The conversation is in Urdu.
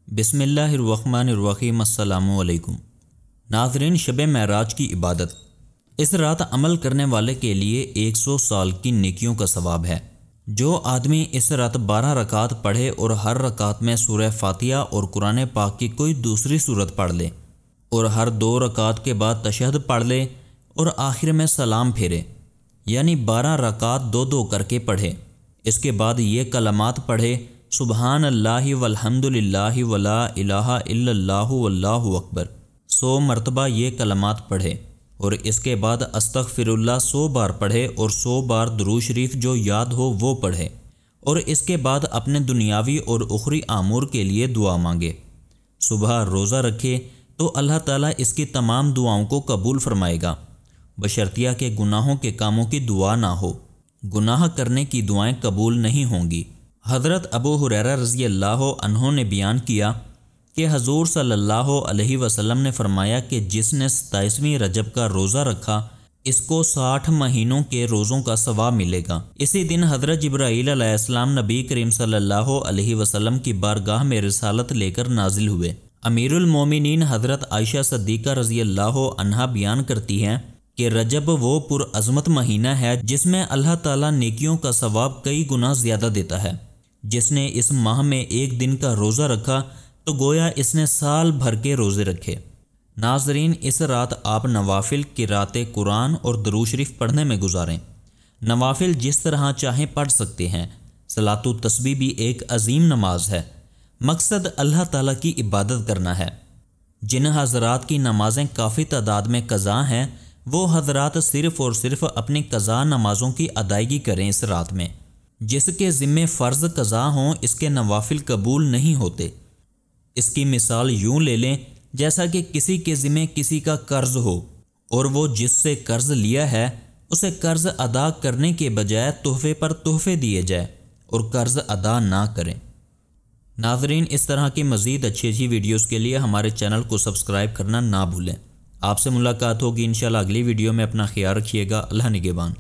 بسم اللہ الرحمن الرحیم۔ السلام علیکم ناظرین، شب معراج کی عبادت اس رات عمل کرنے والے کے لیے 100 سال کی نیکیوں کا ثواب ہے۔ جو آدمی اس رات 12 رکعت پڑھے اور ہر رکعت میں سورہ فاتحہ اور قرآن پاک کی کوئی دوسری سورت پڑھ لے اور ہر 2 رکعت کے بعد تشہد پڑھ لے اور آخر میں سلام پھیرے، یعنی 12 رکعت 2 کر کے پڑھے۔ اس کے بعد یہ کلمات پڑھے: سبحان اللہ والحمد للہ ولا الہ الا اللہ واللہ اکبر۔ 100 مرتبہ یہ کلمات پڑھے اور اس کے بعد استغفر اللہ 100 بار پڑھے اور 100 بار درود شریف جو یاد ہو وہ پڑھے، اور اس کے بعد اپنے دنیاوی اور اخری امور کے لیے دعا مانگے۔ صبح روزہ رکھے تو اللہ تعالیٰ اس کی تمام دعاؤں کو قبول فرمائے گا، بشرطیہ کہ گناہوں کے کاموں کی دعا نہ ہو۔ گناہ کرنے کی دعائیں قبول نہیں ہوں گی۔ حضرت ابو ہریرہ رضی اللہ عنہ نے بیان کیا کہ حضور صلی اللہ علیہ وسلم نے فرمایا کہ جس نے 27ویں رجب کا روزہ رکھا اس کو 60 مہینوں کے روزوں کا ثواب ملے گا۔ اسی دن حضرت جبرائیل علیہ السلام نبی کریم صلی اللہ علیہ وسلم کی بارگاہ میں رسالت لے کر نازل ہوئے۔ امیر المومنین حضرت عائشہ صدیقہ رضی اللہ عنہا بیان کرتی ہیں کہ رجب وہ پرعظمت مہینہ ہے جس میں اللہ تعالیٰ نیکیوں کا ثواب کئی گنا زیادہ دیتا ہے۔ جس نے اس ماہ میں 1 دن کا روزہ رکھا تو گویا اس نے سال بھر کے روزے رکھے۔ ناظرین، اس رات آپ نوافل، قرات قرآن اور درود شریف پڑھنے میں گزاریں۔ نوافل جس طرح چاہیں پڑھ سکتے ہیں۔ صلاۃ و تسبیح بھی ایک عظیم نماز ہے۔ مقصد اللہ تعالیٰ کی عبادت کرنا ہے۔ جن حضرات کی نمازیں کافی تعداد میں قضا ہیں وہ حضرات صرف اور صرف اپنی قضا نمازوں کی ادائیگی کریں اس رات میں۔ جس کے ذمے فرض قضا ہوں اس کے نوافل قبول نہیں ہوتے۔ اس کی مثال یوں لے لیں جیسا کہ کسی کے ذمے کسی کا قرض ہو اور وہ جس سے قرض لیا ہے اسے قرض ادا کرنے کے بجائے تحفے پر تحفے دیے جائے اور قرض ادا نہ کریں۔ ناظرین، اس طرح کی مزید اچھی ویڈیوز کے لیے ہمارے چینل کو سبسکرائب کرنا نہ بھولیں۔ آپ سے ملاقات ہوگی انشاءاللہ اگلی ویڈیو میں۔ اپنا خیال رکھیے گا۔ اللہ نگہبان۔